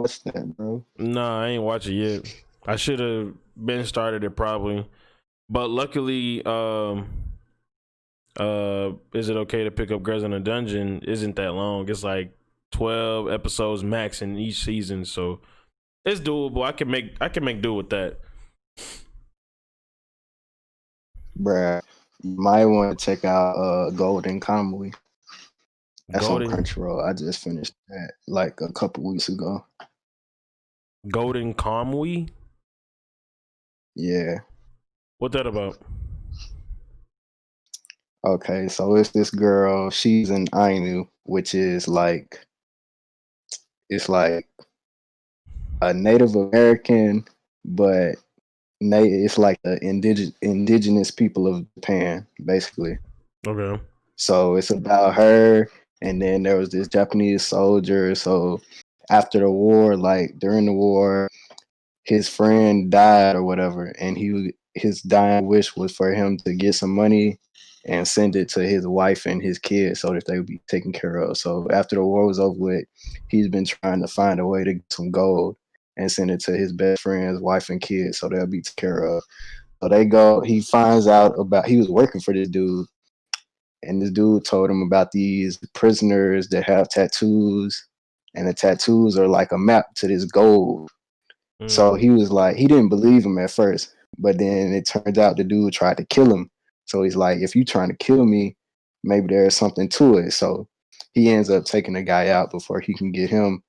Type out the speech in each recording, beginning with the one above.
watched that, bro. Nah, I ain't watch it yet. I should have been started it probably, but luckily, is it okay to pick up Girls in a Dungeon? Isn't that long? It's like 12 episodes max in each season, so it's doable. I can make do with that. Bruh, you might want to check out Golden Kamuy. That's on Golden Crunchyroll. I just finished that like a couple weeks ago. Golden Kamui. Yeah. What that about? Okay, so it's this girl. She's an Ainu, which is like it's like a Native American, but it's like the indigenous people of Japan, basically. Okay. So it's about her, and then there was this Japanese soldier. So after the war, like during the war, his friend died or whatever, and his dying wish was for him to get some money and send it to his wife and his kids so that they would be taken care of. So after the war was over with, he's been trying to find a way to get some gold and send it to his best friend's wife and kids so they'll be taken care of. So they go, he finds out about he was working for this dude, and this dude told him about these prisoners that have tattoos, and the tattoos are like a map to this gold. So Mm. he was like, he didn't believe him at first, but then it turns out the dude tried to kill him. So he's like, if you trying to kill me, maybe there's something to it. So he ends up taking the guy out before he can get him.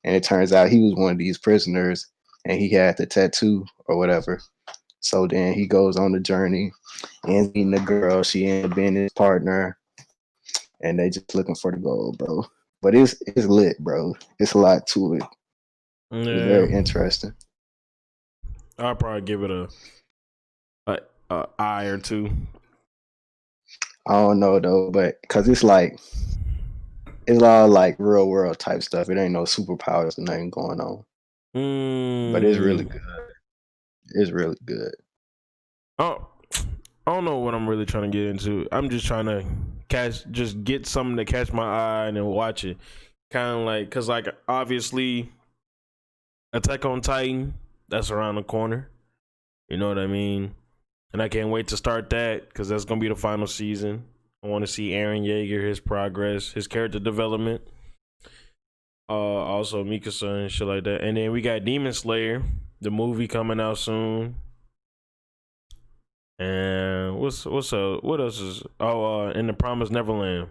And it turns out he was one of these prisoners and he had the tattoo or whatever. So then he goes on the journey, ends meeting the girl. She ends up being his partner, and they just looking for the gold, bro. But it's lit, bro. It's a lot to it. It's Yeah, very interesting. I'll probably give it a eye or two. I don't know though, but because it's all like real world type stuff. It ain't no superpowers or nothing going on, but it's really Mm. good. It's really good. Oh, I don't know what I'm really trying to get into. I'm just trying to just get something to catch my eye and then watch it. Kind of like, cause like obviously, Attack on Titan, that's around the corner. You know what I mean? And I can't wait to start that because that's gonna be the final season. I want to see Aaron Yeager, his progress, his character development. Also Mikasa and shit like that. And then we got Demon Slayer, the movie coming out soon. And what's up? What else is in the Promised Neverland.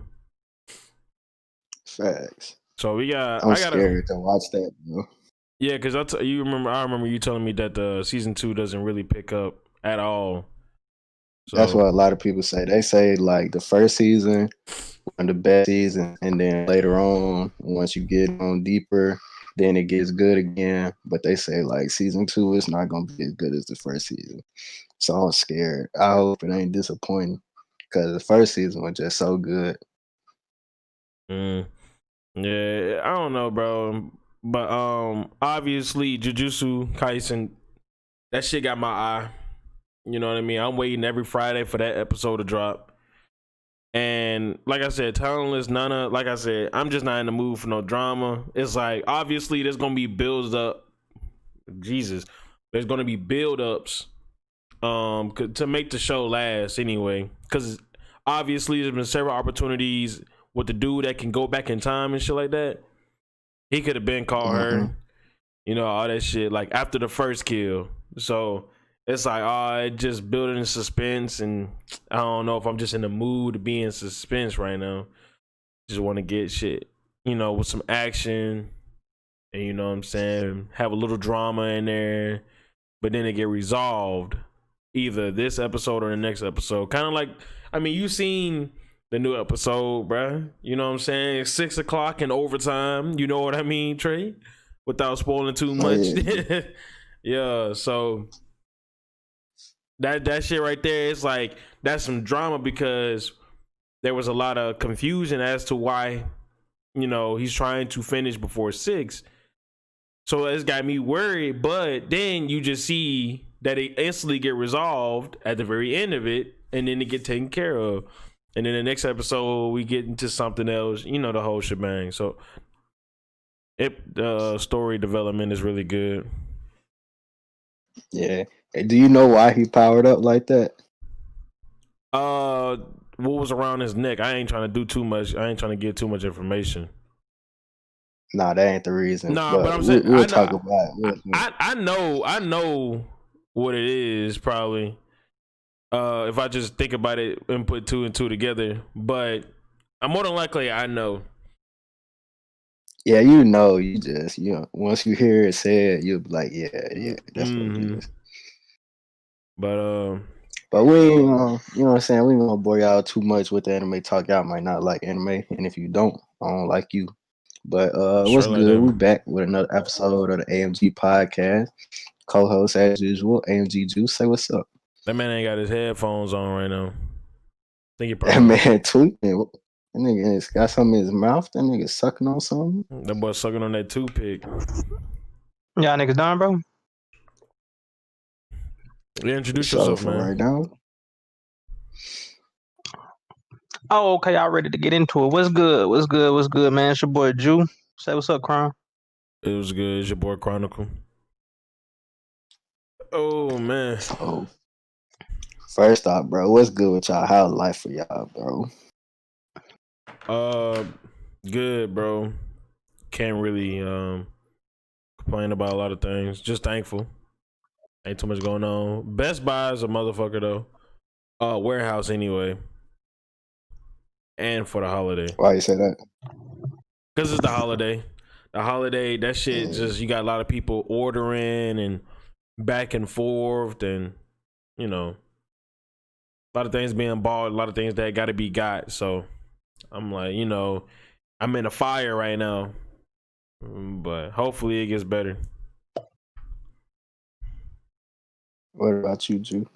Facts. So we got I'm I gotta scared to watch that, bro. yeah, because I remember you telling me that the season 2 doesn't really pick up at all. That's So what a lot of people say. They say like the first season one of the best seasons, and then later on, once you get on deeper, then it gets good again. But they say like season two is not gonna be as good as the first season. So I'm scared. I hope it ain't disappointing because the first season was just so good. mm, yeah, I don't know, bro. But obviously Jujutsu Kaisen, that shit got my eye. You know what I mean? I'm waiting every Friday for that episode to drop. And like I said, talentless Nana, like I said, I'm just not in the mood for no drama. It's like obviously there's gonna be builds up. Jesus. There's gonna be build ups to make the show last anyway. Cause obviously there's been several opportunities with the dude that can go back in time and shit like that. He could have been called Hmm. her, all that shit, like after the first kill. So it's like, it just building suspense, and I don't know if I'm just in the mood to be in suspense right now. Just want to get shit, with some action, and you know what I'm saying, have a little drama in there, but then it get resolved either this episode or the next episode. Kind of like, I mean, you seen the new episode, bruh. You know what I'm saying? It's 6 o'clock in overtime. You know what I mean, Trey? Without spoiling too Oh much. yeah, Yeah, so that shit right there is like that's some drama because there was a lot of confusion as to why he's trying to finish before 6. So it's got me worried, but then you just see that it instantly get resolved at the very end of it, and then it get taken care of. And then the next episode we get into something else, the whole shebang. So Story development is really good. Yeah. Do you know why he powered up like that? Uh, what was around his neck? I ain't trying to do too much. I ain't trying to get too much information. Nah, that ain't the reason. Nah, but But I'm saying we'll talk about it. I know what it is probably. If I just think about it and put two and two together, but I'm more than likely I know. Yeah, you know, once you hear it said, you'll be like, yeah, that's what it Mm-hmm. is. But But we ain't, you know what I'm saying? We ain't gonna bore y'all too much with the anime talk. Y'all might not like anime, and if you don't, I don't like you. But what's straight like good? We that. back with another episode of the AMG podcast. Co-host as usual, AMG Juice. Say what's up. That man ain't got his headphones on right now. Think he That probably man tweaking. That nigga has got something in his mouth. That nigga sucking on something. that boy sucking on that toothpick. Y'all niggas done, bro? Yeah, introduce So yourself, for man. right now, Oh, okay. Y'all ready to get into it? What's good? What's good? What's good, man? It's your boy Jew. Say what's up, Crown. It was good. It's your boy Chronicle. Oh man. so first off, bro, what's good with y'all? How's life for y'all, bro? Good, bro. Can't really complain about a lot of things. Just thankful. Ain't too much going on. Best Buy is a motherfucker though. Warehouse anyway. And for the holiday. Why you say that? Cause it's the holiday. The holiday, that shit just you got a lot of people ordering and back and forth and you know a lot of things being bought, a lot of things that gotta be got. So I'm like, I'm in a fire right now. But hopefully it gets better. What about you, Ju?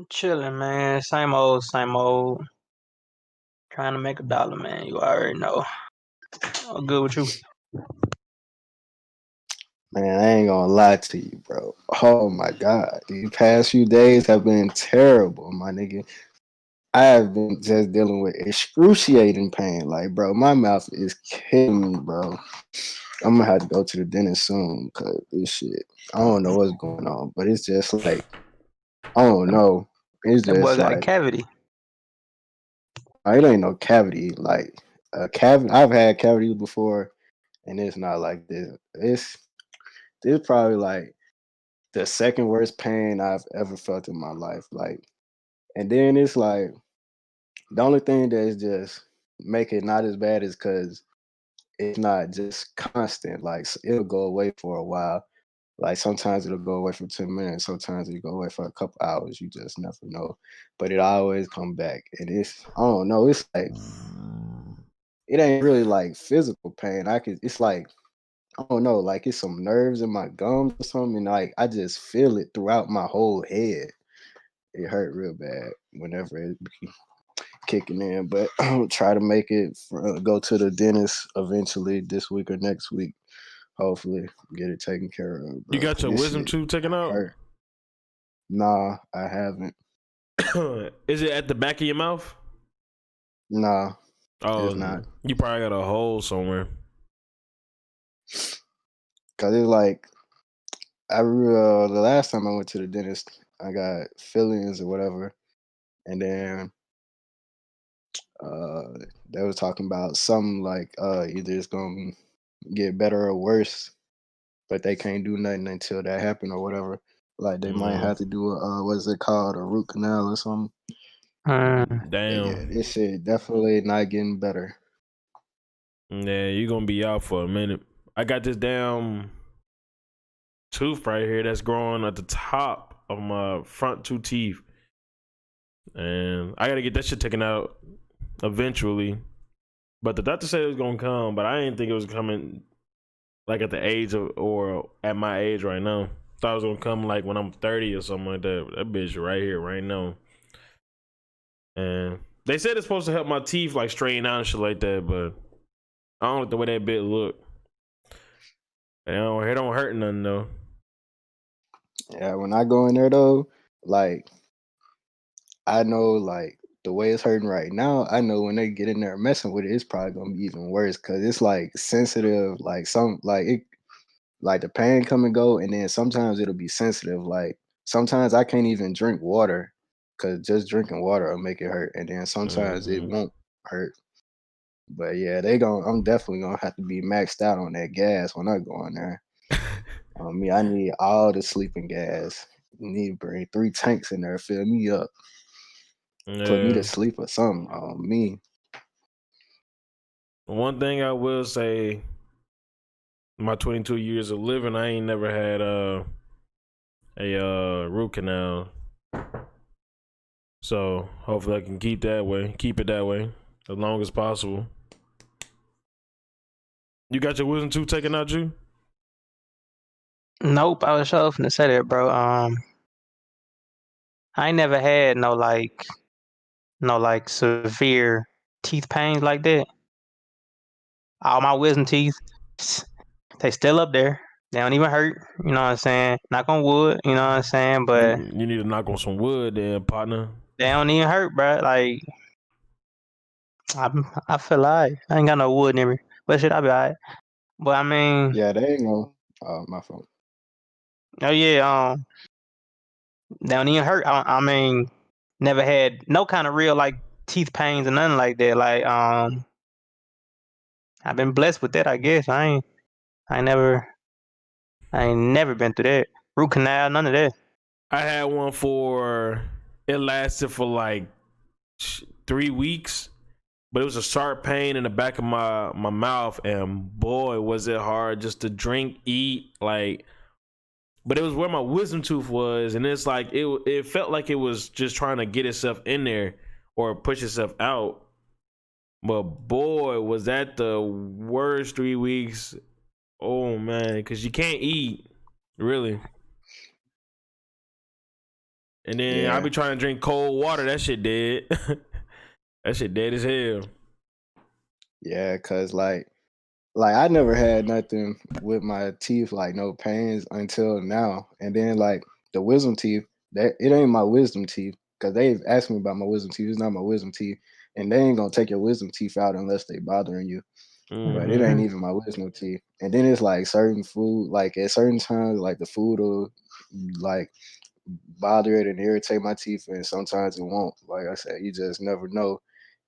Chilling, man. Same old, same old. Trying to make a dollar, man. You already know. All good with you? Man, I ain't gonna lie to you, bro. Oh my god, these past few days have been terrible, my nigga. I have been just dealing with excruciating pain. Like, bro, my mouth is killing me, bro. I'm gonna have to go to the dentist soon because this shit. I don't know what's going on, but it's just like I don't know. It's That boy just got a like cavity. it ain't no cavity. Like a cavity. I've had cavities before, and it's not like this. This probably like the second worst pain I've ever felt in my life. Like, and then it's like the only thing that is just make it not as bad is because it's not just constant. Like it'll go away for a while. Like sometimes it'll go away for 10 minutes, sometimes it'll go away for a couple hours. You just never know. But it always come back. And I don't know, it's like it ain't really like physical pain. It's like I don't know, like it's some nerves in my gums or something. And like I just feel it throughout my whole head. It hurt real bad whenever it be kicking in. But I'll try to make it go to the dentist eventually this week or next week. Hopefully, get it taken care of, You bro. got 'Cause your this wisdom shit tooth taken out? hurt. Nah, I haven't. Is it at the back of your mouth? Nah, it's Oh, not. you probably got a hole somewhere. Cause it's like the last time I went to the dentist, I got fillings or whatever, and then uh they was talking about something like either it's gonna get better or worse, but they can't do nothing until that happen or whatever. Like they might Yeah. have to do what is it called, a root canal or something. But yeah, Damn. this shit definitely not getting better. Yeah, you gonna be out for a minute. I got this damn tooth right here that's growing at the top of my front two teeth. And I gotta get that shit taken out eventually. But the doctor said it was gonna come, but I didn't think it was coming like at the age of or at my age right now. Thought it was gonna come like when I'm 30 or something like that. That bitch right here, right now. And they said it's supposed to help my teeth like straighten out and shit like that, but I don't like the way that bit look. It don't hurt nothing though. Yeah, when I go in there though, like I know like the way it's hurting right now, I know when they get in there messing with it, it's probably gonna be even worse because it's like sensitive, like some like it like the pain come and go, and then sometimes it'll be sensitive. Like sometimes I can't even drink water because just drinking water will make it hurt, and then sometimes it Mm-hmm. won't hurt. But yeah, I'm definitely gonna have to be maxed out on that gas when I go in there. Me, I need all the sleeping gas. Need to bring 3 tanks in there, fill me up, put me to Yeah. sleep or something. Me. One thing I will say, my 22 years of living, I ain't never had a root canal. So hopefully I can keep it that way as long as possible. You got your wisdom tooth taken out, you? Nope, I was sure finna say that, bro. I ain't never had no severe teeth pains like that. All my wisdom teeth, they still up there. They don't even hurt. You know what I'm saying? Knock on wood. You know what I'm saying? But You need to knock on some wood, there, partner. they don't even hurt, bro. Like I feel like I ain't got no wood near me, but shit, I be alright. But I mean, Yeah, they ain't gonna. My fault. oh yeah, they don't even hurt. I mean, never had no kind of real like teeth pains or nothing like that. Like I've been blessed with that, I guess. I ain't never, I ain't never been through that. Root canal, none of that. I had one it lasted for like 3 weeks, but it was a sharp pain in the back of my mouth, and boy, was it hard just to drink, eat, like. But it was where my wisdom tooth was, and it's like it felt like it was just trying to get itself in there or push itself out. But boy, was that the worst 3 weeks. Oh man, because you can't eat, really. And then I Yeah, be trying to drink cold water. That shit dead. That shit dead as hell. yeah, cause like I never had nothing with my teeth, like no pains until now. And then like the wisdom teeth, that it ain't my wisdom teeth, cause they've asked me about my wisdom teeth. It's not my wisdom teeth, and they ain't gonna take your wisdom teeth out unless they bothering you. But it Mm-hmm. ain't Hmm. even my wisdom teeth. And then it's like certain food, like at certain times, like the food will like bother it and irritate my teeth, and sometimes it won't. Like I said, you just never know.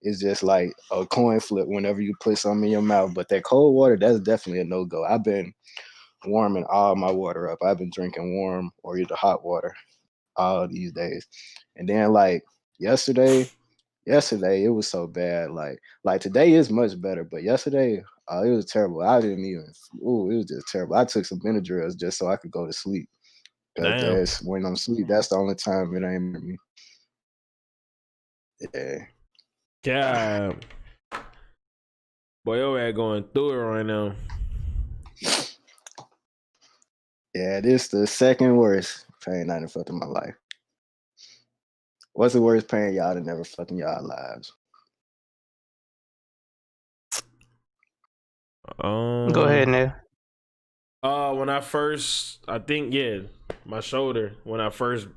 It's just like a coin flip whenever you put something in your mouth. But that cold water, that's definitely a no go. I've been warming all my water up. I've been drinking warm or either hot water all these days. And then like yesterday, yesterday it was so bad. Like today is much better, but yesterday it was terrible. I didn't even. Ooh, it was just terrible. I took some Benadryls just so I could go to sleep. Cause Damn. that's when I'm asleep. That's the only time it ain't me. Yeah, God. Boy, your ass going through it right now. yeah. This the second worst pain I done felt in my life. What's the worst pain y'all done never felt in y'all lives? Go ahead, Um. Neil. When I first, I think, yeah, my shoulder. When I first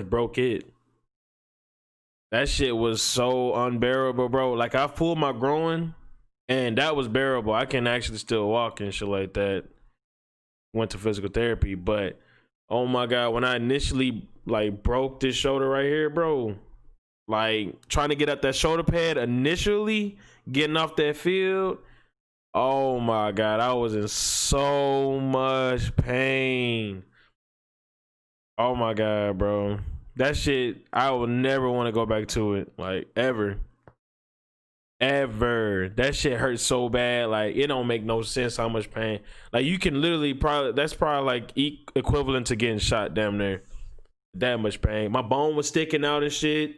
broke it, that shit was so unbearable, bro. Like I pulled my groin, and that was bearable. I can actually still walk and shit like that. Went to physical therapy, but oh my god, when I initially like broke this shoulder right here, bro, like trying to get up that shoulder pad initially, getting off that field. Oh my god, I was in so much pain. Oh my god, bro. That shit, I would never want to go back to it. Like ever. Ever. That shit hurts so bad. Like it don't make no sense how much pain. Like you can literally that's probably like equivalent to getting shot damn near. That much pain. My bone was sticking out and shit.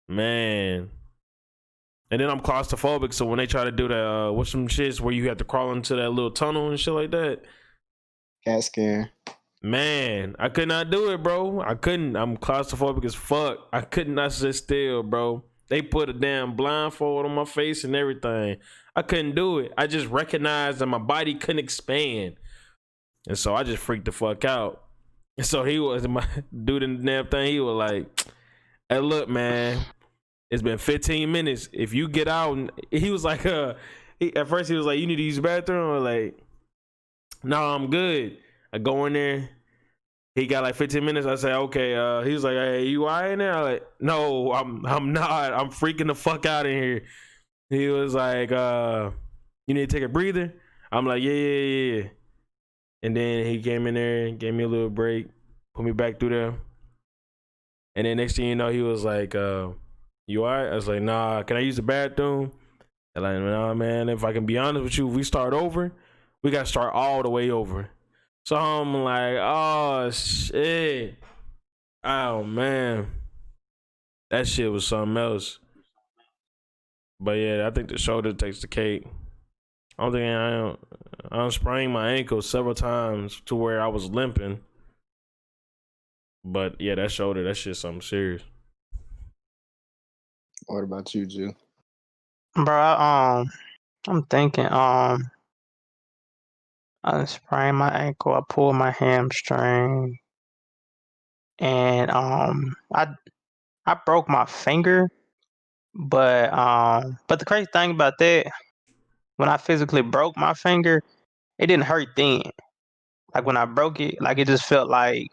Man. And then I'm claustrophobic, so when they try to do that, what's some shits where you have to crawl into that little tunnel and shit like that, CAT scan. man, I could not do it, bro. I couldn't. I'm claustrophobic as fuck. I could not sit still, bro. They put a damn blindfold on my face and everything. I couldn't do it. I just recognized that my body couldn't expand, and so I just freaked the fuck out. So he was my dude in the damn thing. He was like, "Hey, look, man, it's been 15 minutes. If you get out," and he was like, at first he was like, "You need to use the bathroom." Or like, "No, I'm good." I go in there. He got like 15 minutes. I say, "Okay." He was like, "Hey, you all right in there?" I'm like, "No, I'm not. I'm freaking the fuck out of here." He was like, "You need to take a breather." I'm like, "Yeah." And then he came in there and gave me a little break, put me back through there. And then next thing you know, he was like, "You all right?" I was like, "Nah, can I use the bathroom?" And like, "Nah, man, if I can be honest with you, if we start over, we got to start all the way over." So I'm like, "Oh, shit. Oh, man." That shit was something else. But yeah, I think the shoulder takes the cake. I don't think I sprained my ankle several times to where I was limping. But yeah, that shoulder, that shit something serious. What about you, Jew? Bro, I'm thinking, I sprained my ankle, I pulled my hamstring, and I broke my finger. But the crazy thing about that, when I physically broke my finger, it didn't hurt then. Like when I broke it, like it just felt like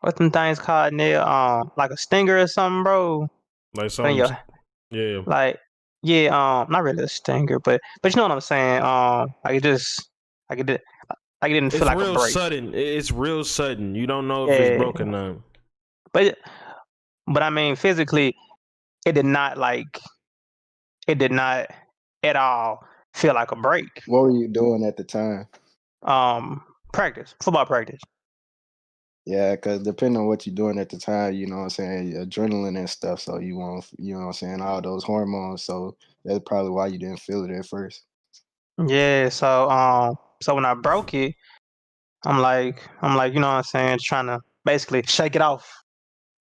what them things called nail, like a stinger or something, bro. Like When something, you yeah. like, yeah, not really a stinger, but you know what I'm saying. Like it just like it did, like it didn't feel It's like a real break. sudden. It's real sudden. You don't know if it's Yeah, broken up. but but I mean physically, it did not like it did not at all feel like a break. What were you doing at the time? Um, Practice, football practice. Yeah, because depending on what you're doing at the time, you know what I'm saying, adrenaline and stuff. So you want, you know what I'm saying, all those hormones. So that's probably why you didn't feel it at first. Yeah, so when I broke it, you know what I'm saying, trying to basically shake it off.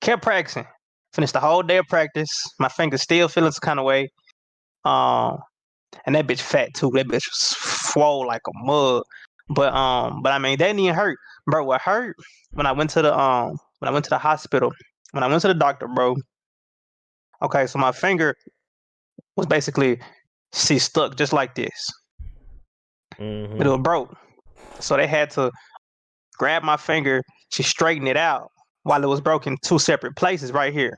Kept practicing. Finished the whole day of practice. My fingers still feeling some kind of way. Um, and that bitch fat too. That bitch was swole like a mug. But I mean, that didn't even hurt, bro. What hurt when I went to the hospital, when I went to the doctor, bro. Okay, so my finger was basically stuck just like this, but it Mm-hmm. was broke. So they had to grab my finger to straighten it out while it was broken two separate places right here.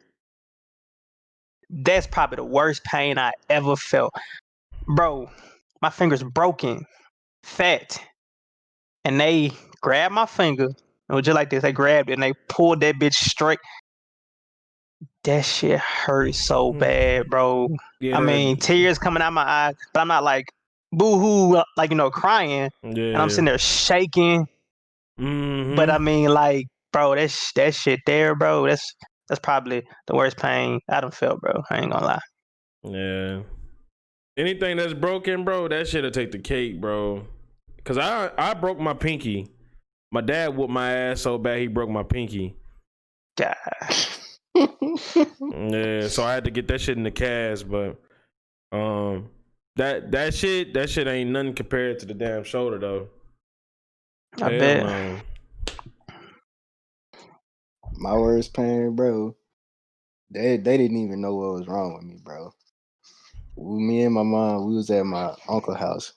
That's probably the worst pain I ever felt. Bro, my finger's broken, fat, and they grabbed my finger. It was just like this. They grabbed it and they pulled that bitch straight. That shit hurt so bad, bro. Yeah, I mean, that. tears coming out my eyes, but I'm not like boo hoo, like, crying. And I'm Yeah. sitting there shaking. But I Mm-hmm. mean, like, bro, that shit there, bro. That's probably the worst pain I done felt, bro. I ain't gonna lie. Yeah. Anything that's broken, bro, that shit'll take the cake, bro. Cause I broke my pinky. My dad whooped my ass so bad he broke my pinky. God. Yeah, so I had to get that shit in the cast, but um, that shit ain't nothing compared to the damn shoulder though. I Hell bet. no. My worst pain, bro. They didn't even know what was wrong with me, bro. Me and my mom, we was at my uncle's house.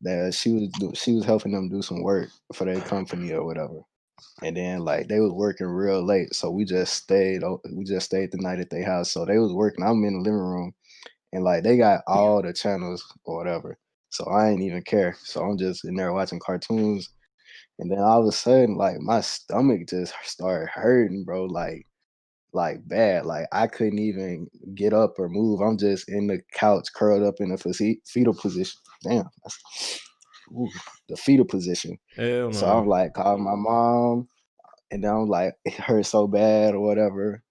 That she was helping them do some work for their company or whatever. And then like they was working real late, so we just stayed the night at their house. So they was working. I'm in the living room, and like they got all the channels or whatever. So I ain't even care. So I'm just in there watching cartoons, and then all of a sudden, like my stomach just started hurting, bro. Like bad. Like I couldn't even get up or move. I'm just in the couch, curled up in a fetal position. Damn, ooh, the fetal position. Hell So no. I'm like calling my mom, and then I'm like, it hurt so bad or whatever.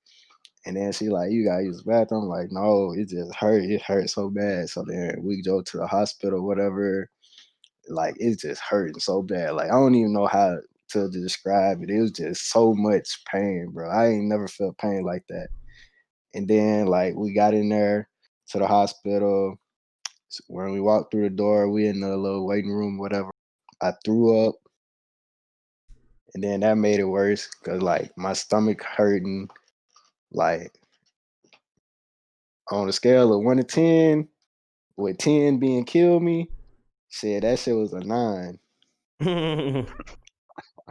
And then she like, you gotta use the bathroom. I'm like, no, it just hurt. It hurt so bad. So then we go to the hospital, whatever. Like it's just hurting so bad. Like I don't even know how to describe it. It was just so much pain, bro. I ain't never felt pain like that. And then like we got in there to the hospital. When we walked through the door, we in the little waiting room, whatever. I threw up. and then that made it worse because like my stomach hurting. Like on a scale of 1 to 10, with 10 being kill me, shit, that shit was a 9.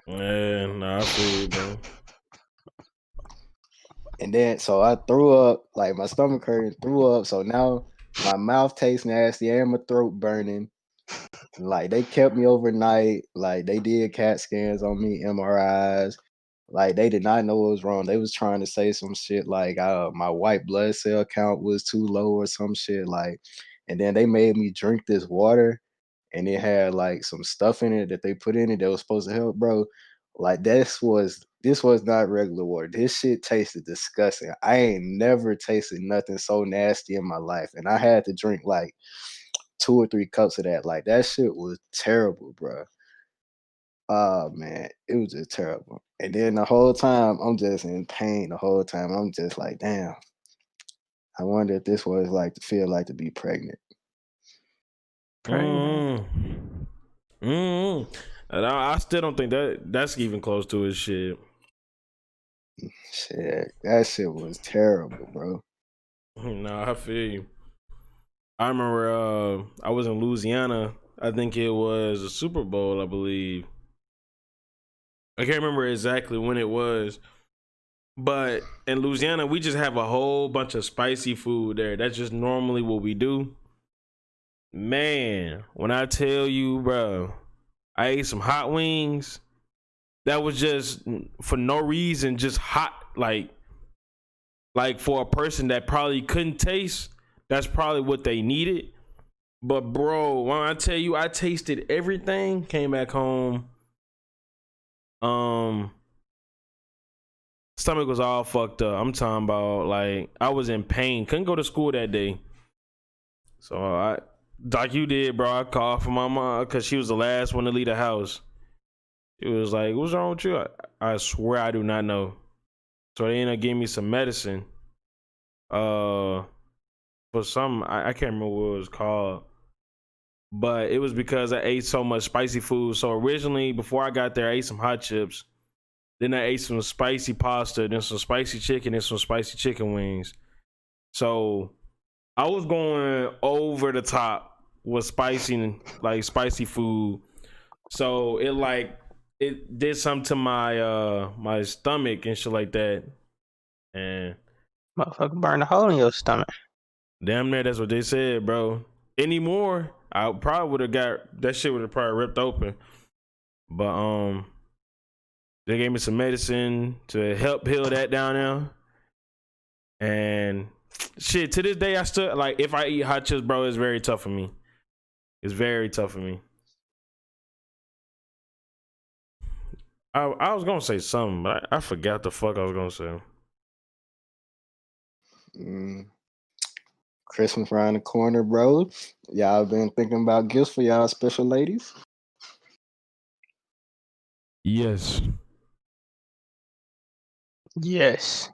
Yeah, nah, I feel you, bro. And then so I threw up, like my stomach hurt, threw up. So now my mouth tastes nasty and my throat burning. Like they kept me overnight. Like they did CAT scans on me, MRIs. Like they did not know what was wrong. They was trying to say some shit like my white blood cell count was too low or some shit. Like, and then they made me drink this water, and it had like some stuff in it that they put in it that was supposed to help, bro. Like this was not regular water. This shit tasted disgusting. I ain't never tasted nothing so nasty in my life, and I had to drink like 2 or 3 cups of that. Like that shit was terrible, bro. Oh man, it was just terrible. And then the whole time I'm just in pain. The whole time I'm just like, damn. I wonder if this was like to feel like to be pregnant. Pregnant. And I still don't think that's even close to his shit. Shit, that shit was terrible, bro. Nah, I feel you. I remember I was in Louisiana. I think it was a Super Bowl, I believe. I can't remember exactly when it was. But in Louisiana, we just have a whole bunch of spicy food there. That's just normally what we do. Man, when I tell you, bro, I ate some hot wings. That was just for no reason, just hot. Like for a person that probably couldn't taste, that's probably what they needed. But bro, when I tell you, I tasted everything. Came back home. Stomach was all fucked up. I'm talking about like I was in pain. Couldn't go to school that day. So like you did, bro. I called for my mom because she was the last one to leave the house. It was like, what's wrong with you? I swear I do not know. So they ended up giving me some medicine. For some, I can't remember what it was called. But it was because I ate so much spicy food. So originally, before I got there, I ate some hot chips. Then I ate some spicy pasta, then some spicy chicken, and some spicy chicken wings. So I was going over the top with spicy food. So it did something to my stomach and shit like that. And Motherfucker burned a hole in your stomach. damn near that's what they said, bro. Anymore, I probably would have got that shit would have probably ripped open. But they gave me some medicine to help heal that down there. And shit, to this day, I still like if I eat hot chips, bro, it's very tough for me. It's very tough for me. I was gonna say something, but I forgot the fuck I was gonna say. Mm, Christmas around the corner, bro. Y'all been thinking about gifts for y'all special ladies? Yes. Yes.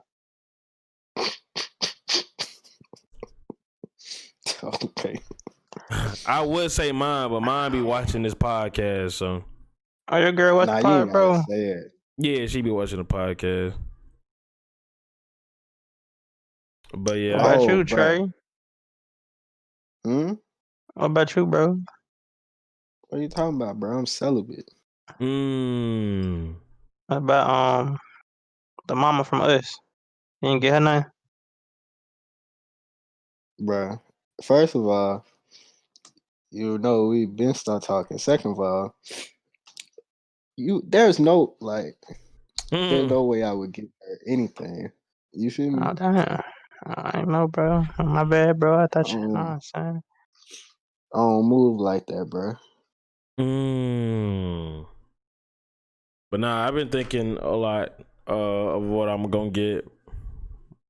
Okay. I would say mine, but mine be watching this podcast, so Oh, your girl watch Nah, the you ain't pod, gotta bro? say it. yeah, she be watching the podcast. But What yeah, about Oh, you, bro. Trey? Hmm? What about you, bro? What are you talking about, bro? I'm celibate. mm, What about the mama from Us? You didn't get her name? Bruh. First of all, you know we've been start talking. Second of all, there's no like there's mm. no way I would give her anything. You feel me? Oh damn. I ain't know, bro. My bad, bro. I thought you know what Um, I'm saying. I don't move like that, bro. Mm. But nah, I've been thinking a lot of what I'm gonna get.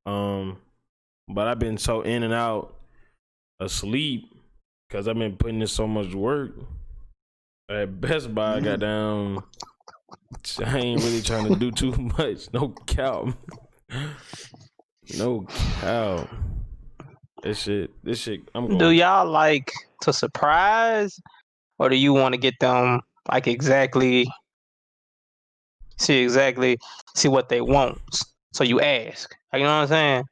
Um, but I've been so in and out asleep because I've been putting in so much work. At Best Buy, I got down. I ain't really trying to do too much. No cow. No cow. This shit, I'm Do going. y'all like to surprise, or do you want to get them like exactly see what they want. So you ask. You know what I'm saying?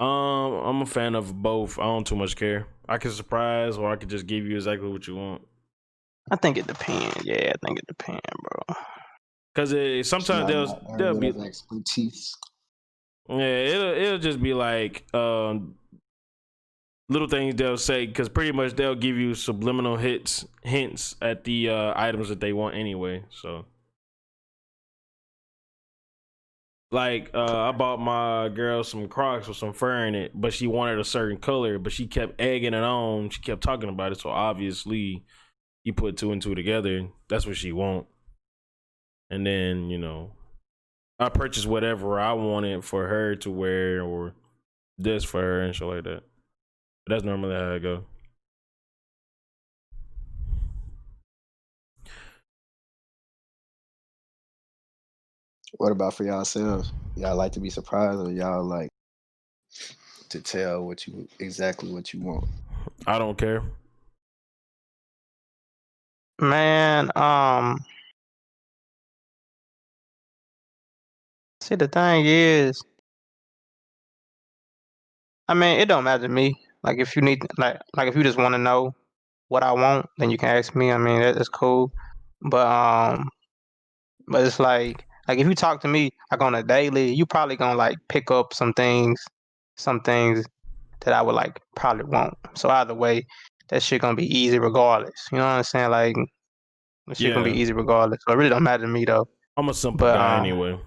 I'm a fan of both. I don't too much care. I can surprise, or I could just give you exactly what you want. I think it depends. Yeah, I think it depends, bro. Cause It's sometimes not my they'll area be of expertise. it'll just be like little things they'll say, because pretty much they'll give you subliminal hints at the items that they want anyway. So like I bought my girl some Crocs with some fur in it, but she wanted a certain color, but she kept egging it on. She kept talking about it, so obviously you put two and two together. That's what she want. And then, I purchased whatever I wanted for her to wear, or this for her and shit like that. But that's normally how I go. What about for yourselves? Y'all like to be surprised, or y'all like to tell exactly what you want? I don't care. Man, see the thing is, I mean, it don't matter to me. Like if you need like if you just want to know what I want, then you can ask me. I mean, that's cool. But but it's like if you talk to me like on a daily, you probably gonna like pick up some things that I would like probably want. So either way, that shit gonna be easy regardless. You know what I'm saying? Like that shit gonna be Yeah, easy regardless. So it really don't matter to me though. I'm a simple But guy anyway.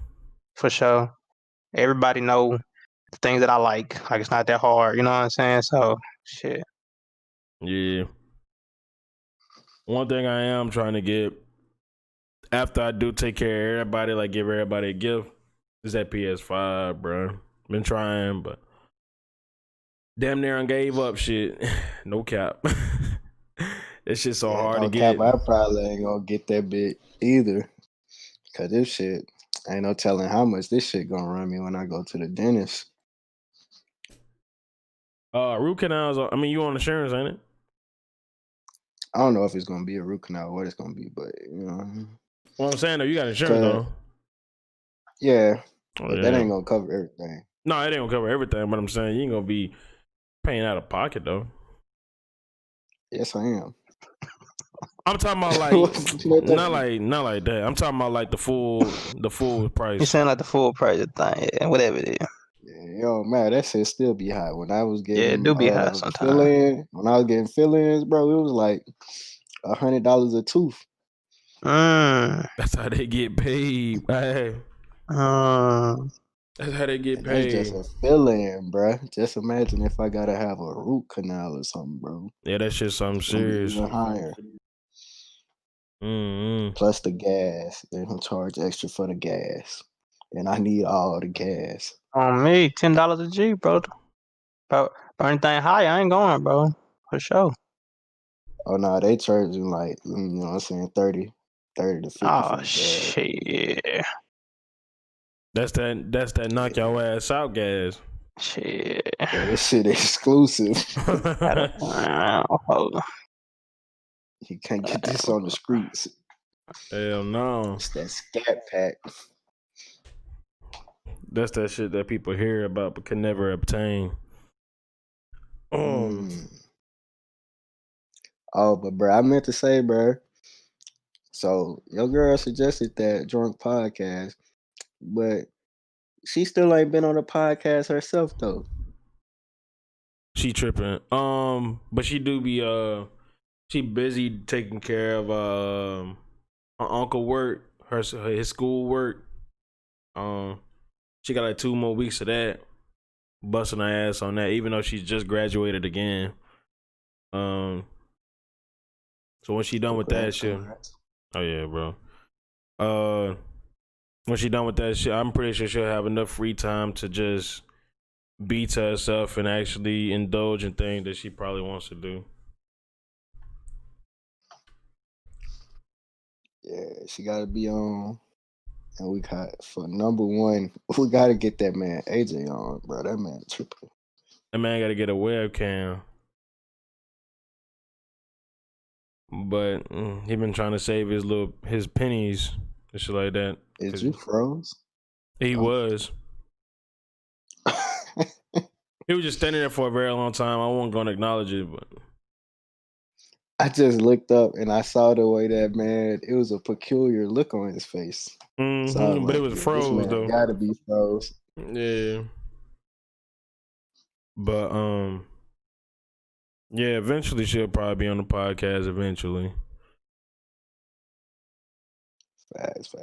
for sure, everybody know the things that I like. Like it's not that hard. You know what I'm saying? So shit. Yeah. One thing I am trying to get, after I do take care of everybody, like give everybody a gift, is that PS5, bro. Been trying, but damn near I gave up shit. No cap. That shit's so Yeah, hard to no cap. get. I probably ain't gonna get that bit either. Cause this shit, ain't no telling how much this shit gonna run me when I go to the dentist. Root canals, I mean, you on insurance, ain't it? I don't know if it's gonna be a root canal or what it's gonna be, but Well, I'm saying though, you got insurance cause though. yeah, Oh, but that yeah. ain't gonna cover everything. No, it ain't gonna cover everything, but I'm saying you ain't gonna be paying out of pocket though. Yes, I am. I'm talking about like What that mean? not like that. I'm talking about like the full You price. saying like the full price of the thing, yeah, whatever it is. Yeah, yo, man, that shit still be high. When I was Yeah, it getting do be high sometimes. when I was getting fill-ins, bro, it was like $100 a tooth. Mm, That's how they get paid. Hey, mm. that's how they get And that's just paid. a fill-in, bro. Just imagine if I gotta have a root canal or something, bro. Yeah, that shit something It's gonna be serious. even higher. Mm-hmm. Plus the gas. They're gonna charge extra for the gas. And I need all the gas. On me, $10 a G, bro. But anything high, I ain't going, bro. For sure. Oh no, they charging like you know what I'm saying, 30 to 50 for Oh the gas. shit. That's that knock your ass out gas. Shit. Yeah, this shit exclusive. Hold on. You can't get this on the streets. Hell no. It's that scat pack. That's that shit that people hear about but can never obtain. Mm. Oh, but bro, I meant to say, bro. So your girl suggested that drunk podcast, but she still ain't been on a podcast herself though. She tripping. But she do be she busy taking care of her uncle work, his school work. Um, she got like 2 more weeks of that, busting her ass on that, even though she's just graduated again. Um, so when she done with that Congrats, shit, congrats. oh yeah, bro. Uh, when she done with that shit, I'm pretty sure she'll have enough free time to just be to herself and actually indulge in things that she probably wants to do. Yeah, she gotta be on. And we got for number one, we gotta get that man AJ on, bro. That man tripping. That man got to get a webcam. But he been trying to save his pennies, and shit like that. Is 'Cause you froze? he Oh. was. He was just standing there for a very long time. I wasn't gonna acknowledge it, but I just looked up and I saw the way that man. It was a peculiar look on his face. So I was but it like, was yeah, this froze man though. gotta be froze. Yeah, but yeah. Eventually, she'll probably be on the podcast. Eventually. Facts.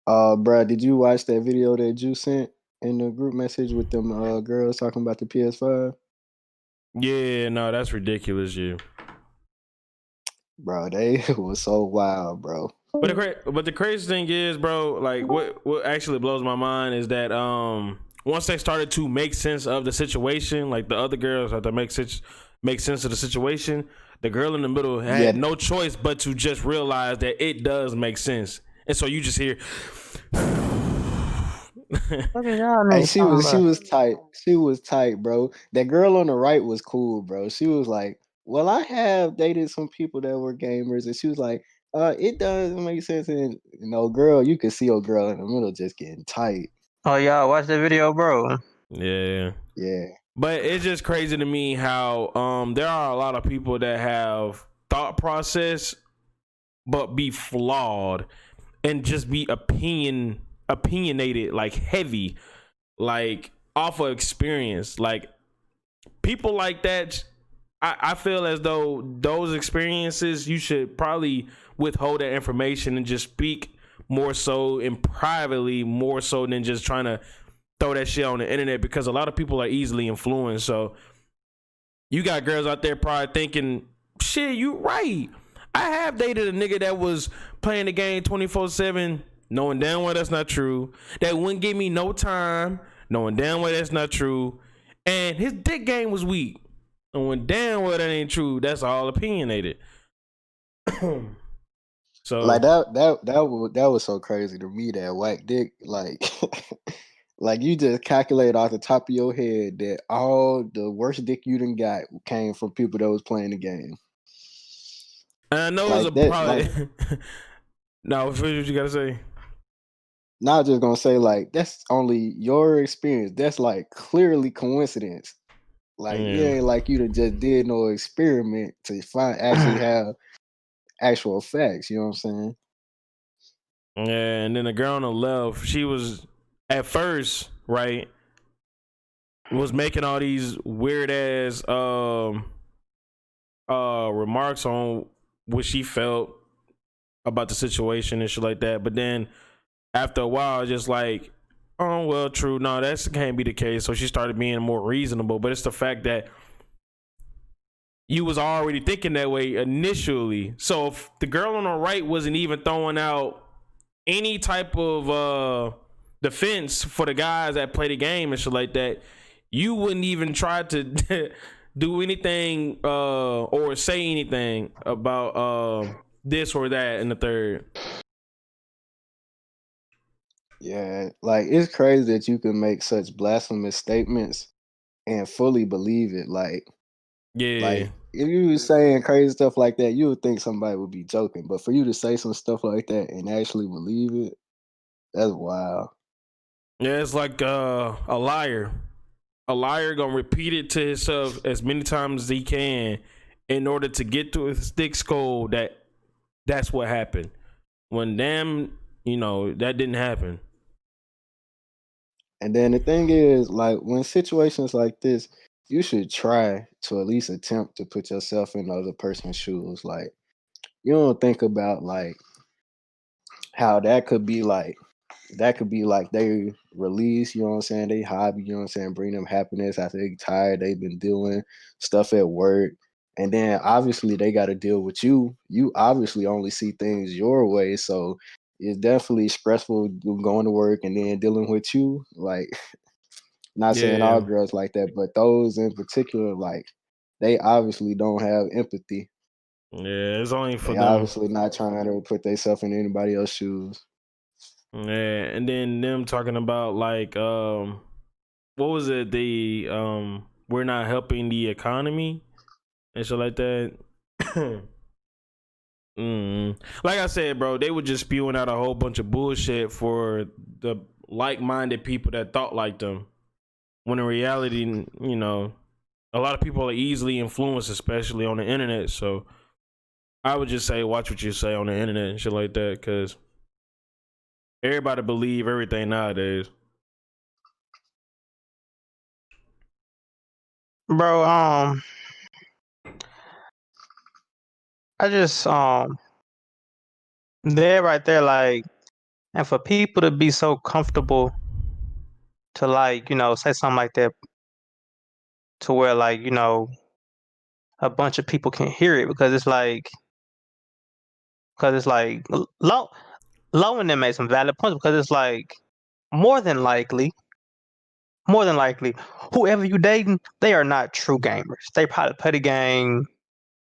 Bro, did you watch that video that you sent in the group message with them girls talking about the PS5? Yeah, no, that's ridiculous, you. Bro, they was so wild, bro. But the crazy thing is, bro, like what actually blows my mind is that once they started to make sense of the situation, like the other girls had to make sense of the situation, the girl in the middle Yeah, had no choice but to just realize that it does make sense. And so you just hear What are y'all hey, niggas she talking was she about? was tight. She was tight, bro. That girl on the right was cool, bro. She was like, "Well, I have dated some people that were gamers," and she was like, it doesn't make sense." And girl, you could see a girl in the middle just getting tight. Oh, y'all watch the video, bro. yeah. Yeah, But it's just crazy to me how there are a lot of people that have thought process but be flawed and just be opinionated, like heavy, like off of experience. Like people like that, I feel as though those experiences you should probably withhold that information and just speak more so in privately, more so than just trying to throw that shit on the internet, because a lot of people are easily influenced. So you got girls out there probably thinking, shit, you right. I have dated a nigga that was playing the game 24/7, knowing damn well that's not true. That wouldn't give me no time, knowing damn well that's not true. And his dick game was weak. And when damn well that ain't true, that's all opinionated. like So that was so crazy to me, that whack dick, like. Like you just calculate off the top of your head that all the worst dick you done got came from people that was playing the game. and I know it's a Like that, probably like no, what you gotta say? not just gonna say like that's only your experience. That's like clearly coincidence. Like it Yeah. ain't like you done just did no experiment to find actually have actual facts. You know what I'm saying? Yeah, and then the girl on the left, she was at first, right, was making all these weird ass remarks on what she felt about the situation and shit like that. But then after a while, just like, oh well, true, no, that can't be the case. So she started being more reasonable. But it's the fact that you was already thinking that way initially. So if the girl on the right wasn't even throwing out any type of defense for the guys that play the game and shit like that, you wouldn't even try to do anything or say anything about this or that in the third. Yeah, like it's crazy that you can make such blasphemous statements and fully believe it. Yeah. Like if you was saying crazy stuff like that, you would think somebody would be joking. But for you to say some stuff like that and actually believe it, that's wild. Yeah, it's like a liar. A liar gonna repeat it to himself as many times as he can in order to get to his thick skull that that's what happened. When damn, that didn't happen. And then the thing is, like when situations like this, you should try to at least attempt to put yourself in the other person's shoes. Like you don't think about like how that could be like they release, you know what I'm saying, they hobby, you know what I'm saying, bring them happiness after they tired, they've been doing stuff at work. And then obviously they got to deal with you. You obviously only see things your way. So it's definitely stressful going to work and then dealing with you. Like, not saying all Yeah. girls like that, but those in particular, like, they obviously don't have empathy. Yeah, it's only for They them. obviously not trying to put themselves in anybody else's shoes. Yeah, and then them talking about like what was it? The we're not helping the economy and shit like that. Like I said, bro, they were just spewing out a whole bunch of bullshit for the like-minded people that thought like them. When in reality, you know, a lot of people are easily influenced, especially on the internet. So I would just say, watch what you say on the internet and shit like that, because everybody believe everything nowadays. Bro, I just there right there, like, and for people to be so comfortable to, like, say something like that to where, like, a bunch of people can hear it, because it's like low and them made some valid points, because it's like more than likely, whoever you dating, they are not true gamers. They probably play the game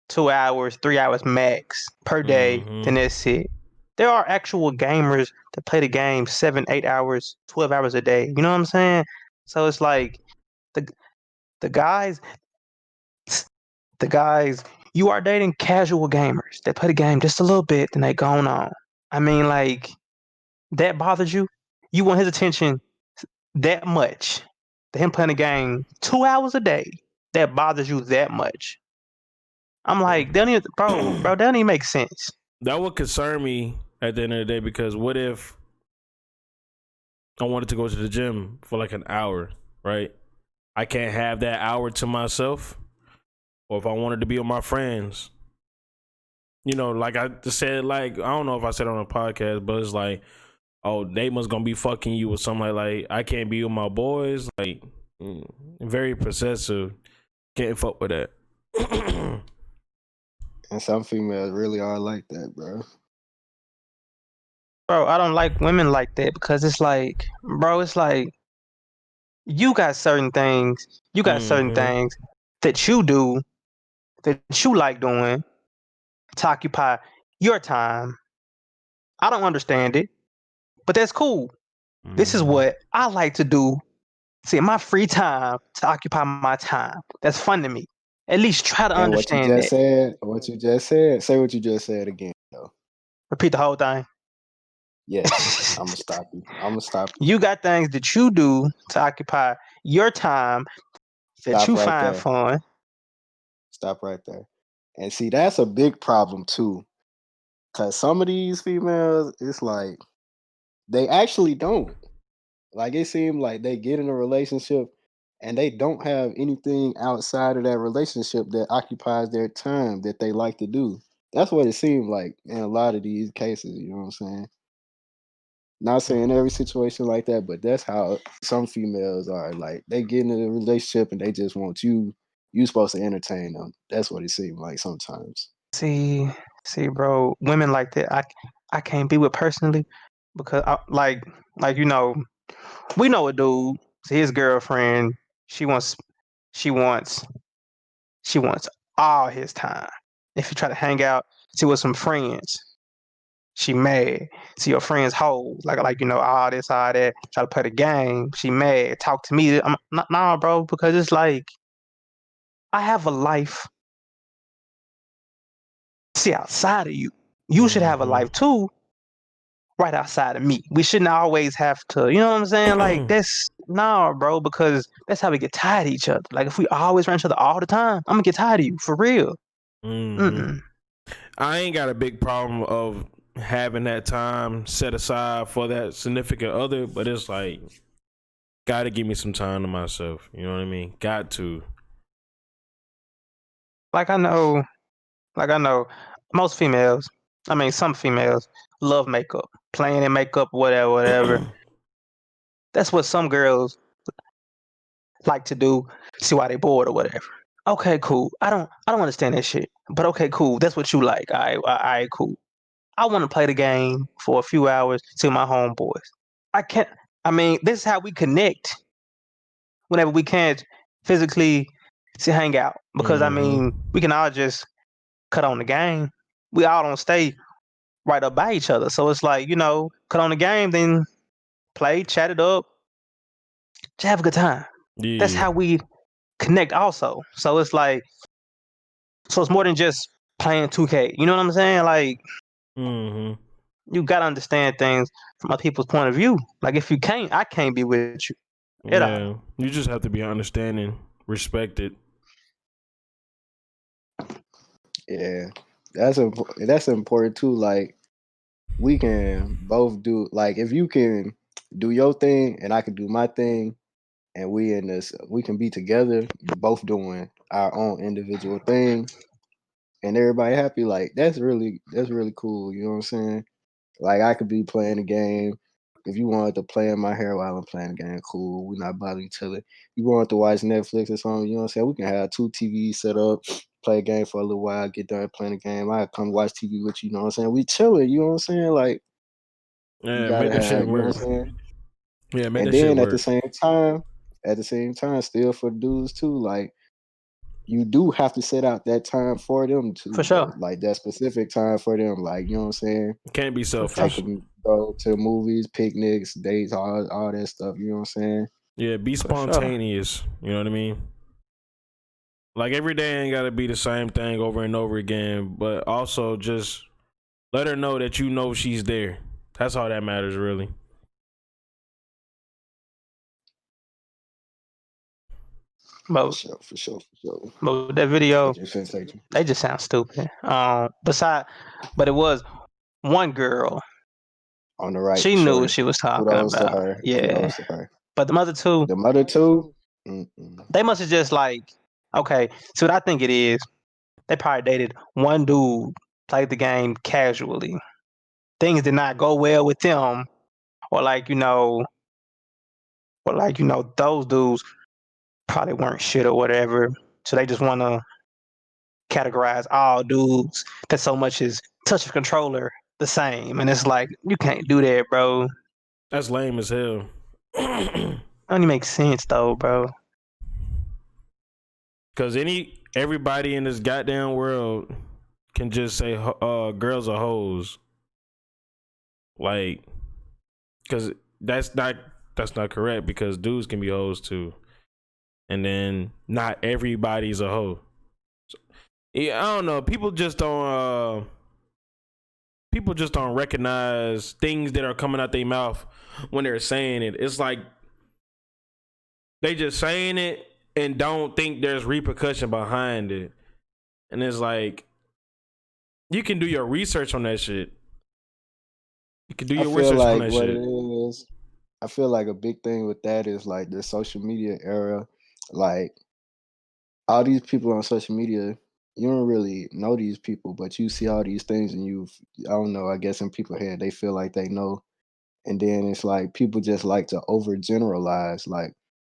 2 hours, 3 hours max per day, then that's it. There are actual gamers that play the game 7, 8 hours, 12 hours a day. You know what I'm saying? So it's like the the guys, the guys you are dating casual gamers that play the game just a little bit, then they going on. I mean, like, that bothers you? You want his attention that much? That him playing the game 2 hours a day, that bothers you that much? I'm like, that don't even, bro, that don't even make sense. That would concern me at the end of the day, because what if I wanted to go to the gym for like an hour, right? I can't have that hour to myself. Or if I wanted to be with my friends, you know, like I just said, like, I don't know if I said it on a podcast, but it's like, oh, they must gonna be fucking you or something like I can't be with my boys. Like, very possessive. Can't fuck with that. And some females really are like that, bro. Bro, I don't like women like that, because it's like, bro, it's like you got certain things, that you do, that you like doing to occupy your time. I don't understand it, but that's cool. This is what I like to do. See, my free time to occupy my time. That's fun to me. At least try to And what you understand just that. said, say what you just said again, though. Repeat the whole thing. Yes, I'm gonna stop you. I'm gonna stop you. You got things that you do to occupy your time that Stop you right find there. fun. Stop right there. And see, that's a big problem too. Cause some of these females, it's like they actually don't. Like it seems like they get in a relationship and they don't have anything outside of that relationship that occupies their time that they like to do. That's what it seems like in a lot of these cases, you know what I'm saying? Not saying every situation like that, but that's how some females are. Like they get in a relationship and they just want you supposed to entertain them. That's what it seems like sometimes. See, bro, women like that, I can't be with personally, because like we know a dude. See, his girlfriend, she wants, she wants, she wants all his time. If you try to hang out, see with some friends, she mad. See your friends hold all this, all that. Try to play the game, she mad. Talk to me, I'm not, nah, bro, because it's like I have a life. See, outside of you, you should have a life too, right outside of me. We shouldn't always have to, you know what I'm saying? Like, that's nah, bro, because that's how we get tired of each other. Like, if we always run each other all the time, I'm gonna get tired of you for real. Mm-mm. I ain't got a big problem of having that time set aside for that significant other, but it's like, gotta give me some time to myself. You know what I mean? Got to. Like I know, most females. I mean, some females love makeup, playing in makeup, whatever, whatever. That's what some girls like to do. See why they bored or whatever. Okay, cool. I don't understand that shit. But okay, cool. That's what you like. All right, cool. I want to play the game for a few hours to my homeboys. I can't. I mean, this is how we connect whenever we can't physically to hang out. Because I mean, we can all just cut on the game. We all don't stay right up by each other. So it's like, cut on the game, then play, chat it up, just have a good time. That's Yeah. how we connect also. So it's like, so it's more than just playing 2K. You know what I'm saying? Like, Mm-hmm. you gotta understand things from other people's point of view. Like, if you can't, I can't be with you at all. Yeah, you just have to be understanding, respected. Yeah, that's important too. Like we can both do like if you can do your thing and I can do my thing, and we can be together, both doing our own individual thing, and everybody happy. Like that's really cool. You know what I'm saying? Like I could be playing a game. If you wanted to play in my hair while I'm playing the game, cool. We're not bothering each other. You want to watch Netflix or something, you know what I'm saying? We can have two TVs set up, play a game for a little while, get done playing the game. I come watch TV with you, you know what I'm saying? We chilling, you know what I'm saying? Like you Yeah, make gotta that shit have, you know work. what I'm saying? Yeah, make And that shit then work. at the same time, still for dudes too, like you do have to set out that time for them For too, though. sure. Like that specific time for them. Like, you know what I'm saying? Can't be For Take selfish. sure. them go to the movies, picnics, dates, all that stuff. You know what I'm saying? Yeah, be For sure. spontaneous. You know what I mean? Like every day ain't gotta be the same thing over and over again, but also just let her know that you know she's there. That's all that matters, really. But For sure, for sure. but with that video, What you saying, Satan? they just sound stupid. But it was one girl. On the right, She knew what sure. she was talking Kudos to about. her. Yeah. Kudos to her. But the other two, The mother too. Mm-mm. they must have just like, okay, so what I think it is, they probably dated one dude, played the game casually. Things did not go well with them, or those dudes probably weren't shit or whatever. So they just want to categorize all dudes that so much as touch a controller the same, and it's like you can't do that, bro. That's lame as hell. Only makes sense though, bro. Cause everybody in this goddamn world can just say girls are hoes. Like, cause that's not correct because dudes can be hoes too. And then not everybody's a hoe. So, yeah, I don't know. People just don't recognize things that are coming out their mouth when they're saying it. It's like they just saying it and don't think there's repercussion behind it. And it's like you can do your research on that shit. You can do I your feel research on like that what it shit. is. I feel like a big thing with that is like the social media era. Like all these people on social media, you don't really know these people, but you see all these things, and I don't know. I guess in people's head, they feel like they know. And then it's like people just like to overgeneralize. Like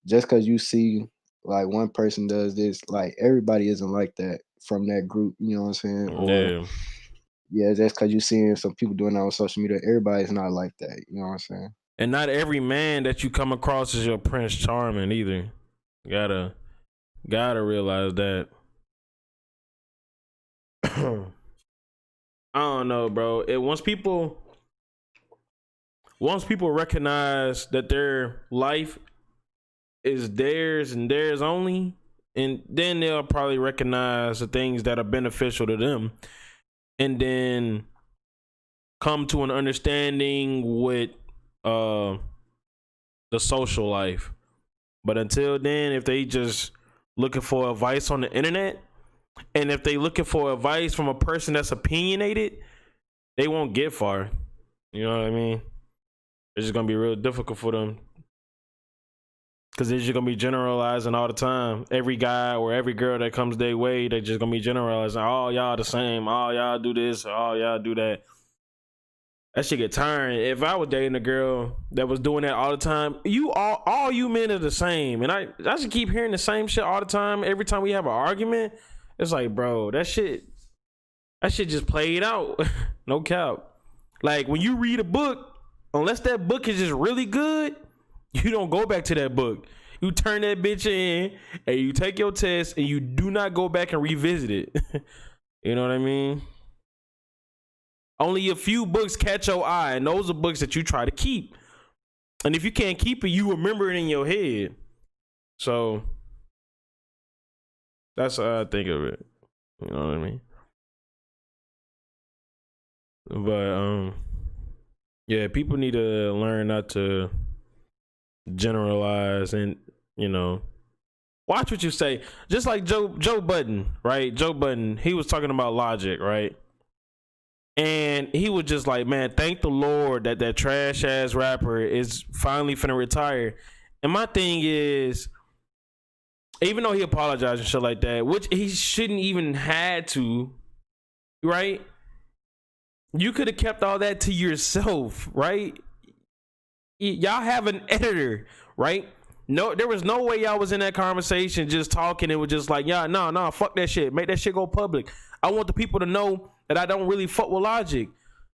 just because you see like one person does this, like everybody isn't like that from that group. You know what I'm saying? Or Yeah. yeah, just because you seeing some people doing that on social media, everybody's not like that. You know what I'm saying? And not every man that you come across is your Prince Charming either. Gotta realize that. I don't know, bro. Once people recognize that their life is theirs and theirs only, and then they'll probably recognize the things that are beneficial to them, and then come to an understanding with uh the social life. But until then, if they just looking for advice on the internet, and if they looking for advice from a person that's opinionated, they won't get far. You know what I mean? It's just gonna be real difficult for them because they're just gonna be generalizing all the time. Every guy or every girl that comes their way, they just gonna be generalizing. Oh, y'all the same. Oh, y'all do this. Oh, y'all do that. That shit get tiring. If I was dating a girl that was doing that all the time, all you men are the same, and I just keep hearing the same shit all the time. Every time we have an argument, it's like, bro, that shit just played out. No cap. Like when you read a book, unless that book is just really good, you don't go back to that book. You turn that bitch in and you take your test and you do not go back and revisit it. You know what I mean? Only a few books catch your eye, and those are books that you try to keep. And if you can't keep it, you remember it in your head. So that's how I think of it. You know what I mean? But yeah, people need to learn not to generalize and watch what you say. Just like Joe Budden, right? Joe Budden, he was talking about Logic, right? And he was just like, man, thank the Lord that trash ass rapper is finally finna retire. And my thing is, even though he apologized and shit like that, which he shouldn't even had to, right? You could have kept all that to yourself, right? Y'all have an editor, right? No, there was no way y'all was in that conversation just talking. It was just like, yeah, no, fuck that shit. Make that shit go public. I want the people to know that I don't really fuck with Logic.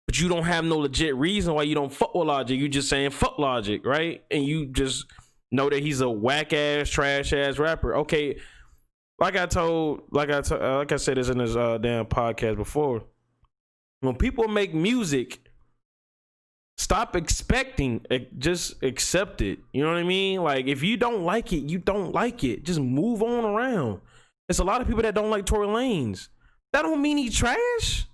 But you don't have no legit reason why you don't fuck with Logic. You just saying fuck Logic, right? And you just know that he's a whack ass, trash ass rapper. Okay, like I said this in this damn podcast before. When people make music, stop expecting, just accept it. You know what I mean? Like, if you don't like it, you don't like it. Just move on around. There's a lot of people that don't like Tory Lanez. That don't mean he trash.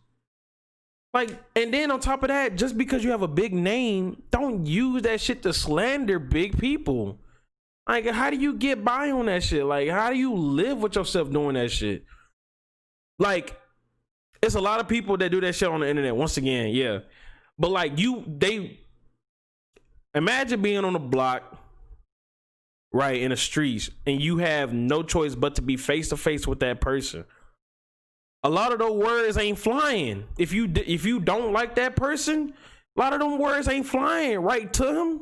Like, and then on top of that, just because you have a big name, don't use that shit to slander big people. Like, how do you get by on that shit? Like, how do you live with yourself doing that shit? Like, it's a lot of people that do that shit on the internet. Once again, yeah. But like, they imagine being on the block, right, in the streets, and you have no choice but to be face to face with that person. A lot of those words ain't flying. If you don't like that person, a lot of them words ain't flying right to him.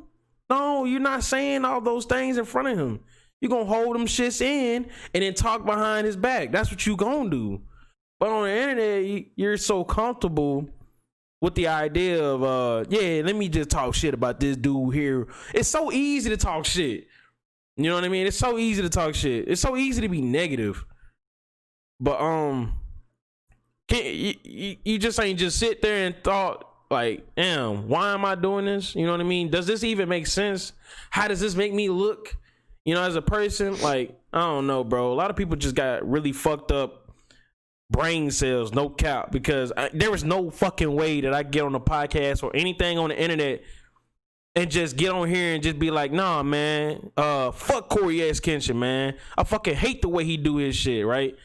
No, you're not saying all those things in front of him. You're gonna hold them shits in and then talk behind his back. That's what you gonna do. But on the internet, you're so comfortable with the idea of let me just talk shit about this dude here. It's so easy to talk shit. You know what I mean? It's so easy to talk shit. It's so easy to be negative. But you just ain't just sit there and thought like, damn, why am I doing this? You know what I mean? Does this even make sense? How does this make me look, as a person? Like, I don't know, bro. A lot of people just got really fucked up brain cells, no cap, because there was no fucking way that I get on a podcast or anything on the internet and just get on here and just be like, nah, man, fuck Corey S. Kenshin, man. I fucking hate the way he do his shit, right?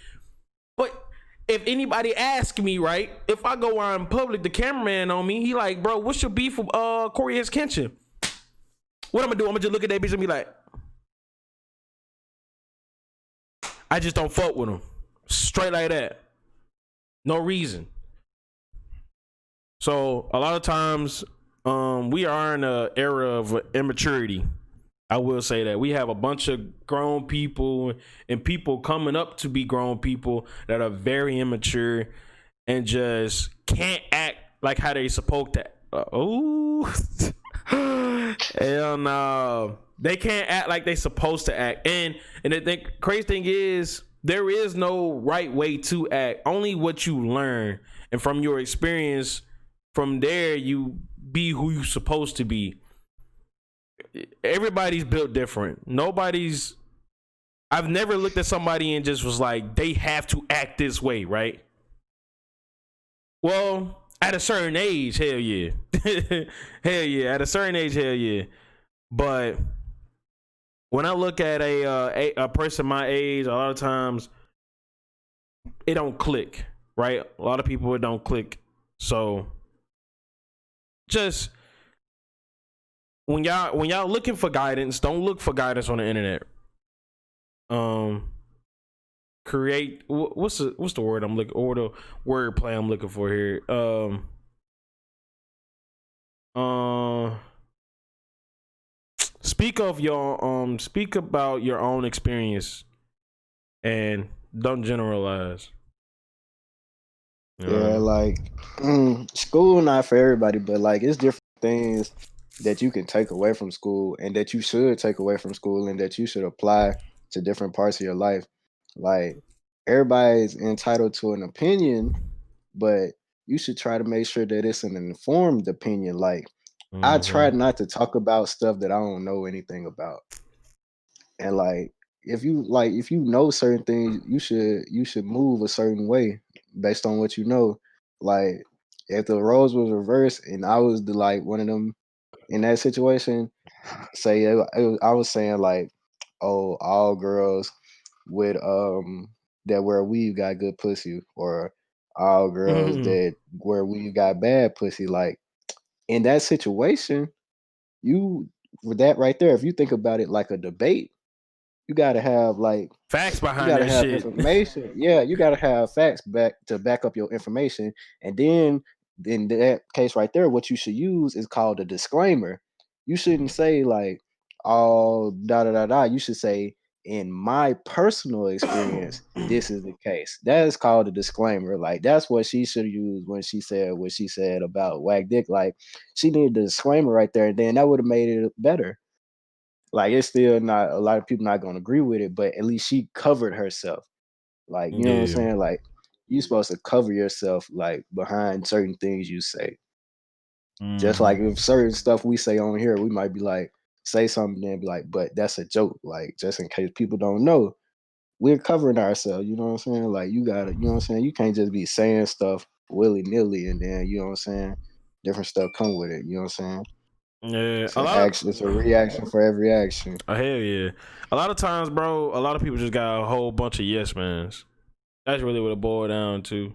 But if anybody asks me, right, if I go out in public, the cameraman on me, he like, bro, what's your beef with Corey S. Kenshin? What I'm gonna do? I'm gonna just look at that bitch and be like, I just don't fuck with him. Straight like that. No reason. So a lot of times, we are in an era of immaturity. I will say that we have a bunch of grown people and people coming up to be grown people that are very immature and just can't act like how they supposed to. Hell no, they can't act like they supposed to act. And the crazy thing is, there is no right way to act. Only what you learn, and from your experience, from there you be who you supposed to be. Everybody's built different. I've never looked at somebody and just was like, they have to act this way, right? Well, at a certain age, hell yeah. Hell yeah. At a certain age, hell yeah. But when I look at a person my age, a lot of times it don't click, right? A lot of people, it don't click. So just when y'all looking for guidance, don't look for guidance on the internet. Create what's the word I'm looking, or the word play I'm looking for here? Speak about your own experience and don't generalize. Yeah, like school not for everybody, but like it's different things that you can take away from school and that you should take away from school and that you should apply to different parts of your life. Like, everybody's entitled to an opinion, but you should try to make sure that it's an informed opinion. Like, I try not to talk about stuff that I don't know anything about. And like, if you know certain things, you should move a certain way based on what you know. Like, if the roles was reversed and I was the like one of them in that situation, say I was saying like, oh, all girls with that wear weave got good pussy, or all girls that wear weave got bad pussy. Like in that situation, you with that right there, if you think about it like a debate, you gotta have like Facts you behind gotta that have shit. information. Yeah, you gotta have facts back up your information. And then in that case right there, what you should use is called a disclaimer. You shouldn't say like all da da da da. You should say, in my personal experience, this is the case. That is called a disclaimer. Like that's what she should use when she said what she said about whack dick. Like she needed a disclaimer right there, and then that would have made it better. Like it's still not a lot of people not gonna agree with it, but at least she covered herself. Like, you know what I'm Yeah. saying? Like you're supposed to cover yourself like behind certain things you say. Just like if certain stuff we say on here, we might be like, say something and be like, but that's a joke. Like just in case people don't know, we're covering ourselves. You know what I'm saying? Like you gotta, you know what I'm saying? You can't just be saying stuff willy-nilly and then, you know what I'm saying, different stuff come with it. You know what I'm saying? Yeah, It's an action, it's a reaction for every action. hell yeah. A lot of times, bro, a lot of people just got a whole bunch of yes mans. That's really what it boiled down to.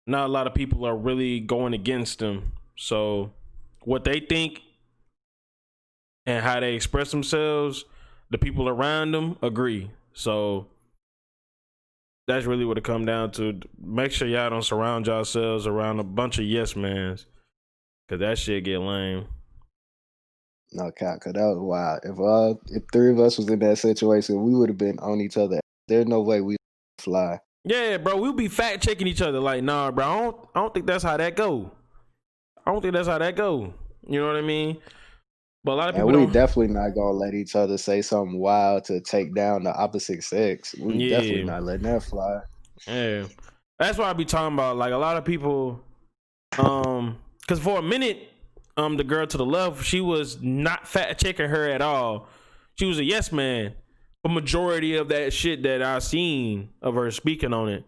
Not a lot of people are really going against them. So what they think and how they express themselves, the people around them agree. So that's really what it come down to. Make sure y'all don't surround yourselves around a bunch of yes mans, cause that shit get lame. No cap, cause that was wild. If three of us was in that situation, we would have been on each other. There's no way we fly. Yeah, bro, we'll be fact checking each other. Like, nah, bro, I don't think that's how that go. I don't think that's how that go. You know what I mean? But a lot of And people we don't. definitely not gonna let each other say something wild to take down the opposite sex. We definitely Yeah, not letting that fly. yeah. That's why I be talking about. Like a lot of people, because for a minute, the girl to the left, she was not fact checking her at all. She was a yes man. A majority of that shit that I seen of her speaking on it.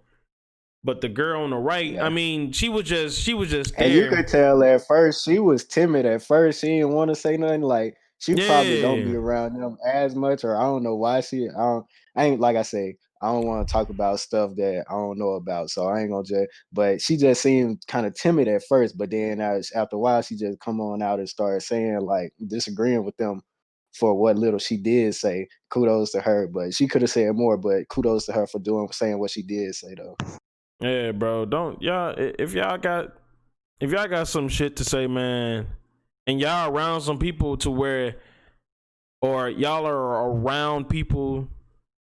But the girl on the right, I Yeah. mean, she was just And you there. could tell at first she was timid at first. She didn't want to say nothing. Like she probably don't Yeah. be around them as much, or I don't know why I ain't like I say, I don't want to talk about stuff that I don't know about. So I ain't gonna judge. But she just seemed kind of timid at first, but then after a while she just come on out and started saying like disagreeing with them for what little she did say. Kudos to her. But she could have said more, but kudos to her for saying what she did say though. Yeah, bro. Don't y'all if y'all got some shit to say, man, and y'all around some people to where or y'all are around people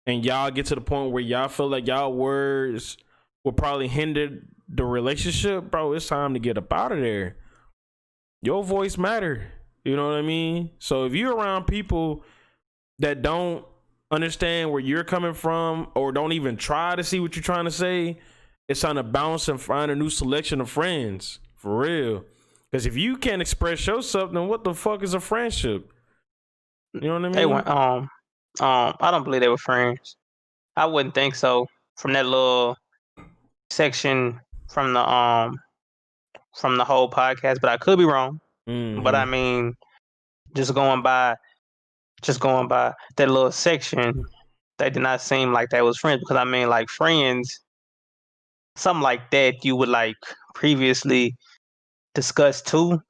and y'all get to the point where y'all feel like y'all words will probably hinder the relationship, bro, it's time to get up out of there. Your voice matter. You know what I mean? So if you're around people that don't understand where you're coming from or don't even try to see what you're trying to say, it's time to bounce and find a new selection of friends. For real. Because if you can't express yourself, then what the fuck is a friendship? You know what I They mean? went I don't believe they were friends. I wouldn't think so from that little section from the whole podcast, but I could be wrong. But I Mm-hmm. mean, just going by that little section, they did not seem like they was friends because I mean like friends, something like that you would like previously discuss too.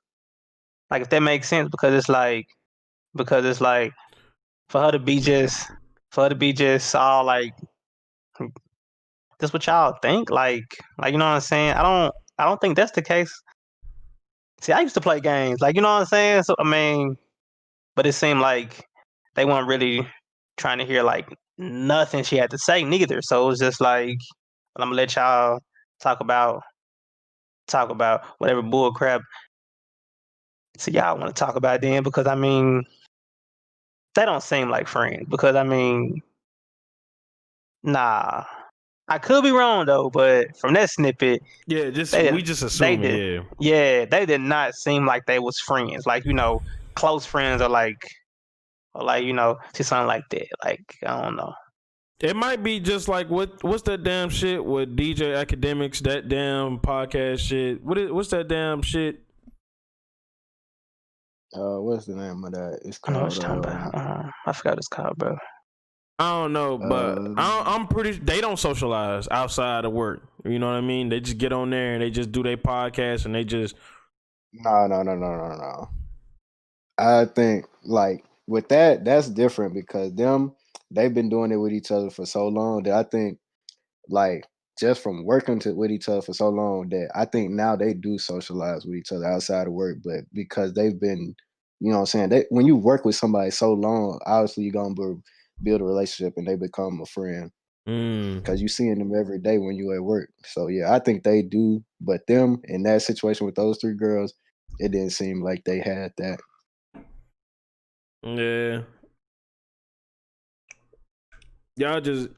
Like if that makes sense because it's like for her to be just all like that's what y'all think like you know what I'm saying. I don't think that's the case. See, I used to play games like you know what I'm saying. So I mean, but it seemed like they weren't really trying to hear like nothing she had to say neither. So it was just like I'm gonna let y'all talk about whatever bull crap. So y'all want to talk about then because I mean they don't seem like friends because I mean nah. I could be wrong though, but from that snippet, Yeah, just they we didn't. just They assuming, did. yeah. Yeah, they did not seem like they was friends. Like you know, close friends are like you know, see something like that. Like I don't know. It might be just like what's that damn shit with DJ Academics, that damn podcast shit. What's that damn shit? What's the name of that? It's I know what called you're talking about. I forgot what it's called, bro. I don't know, but I'm pretty. They don't socialize outside of work. You know what I mean? They just get on there and they just do their podcast and they just. No. I think like with that, that's different because they've been doing it with each other for so long that I think like just from with each other for so long that I think now they do socialize with each other outside of work, but because they've been, you know what I'm saying, when you work with somebody so long, obviously you're gonna build a relationship and they become a friend because you seeing them every day when you at work. So yeah, I think they do, but them in that situation with those three girls, it didn't seem like they had that. Yeah. Y'all just.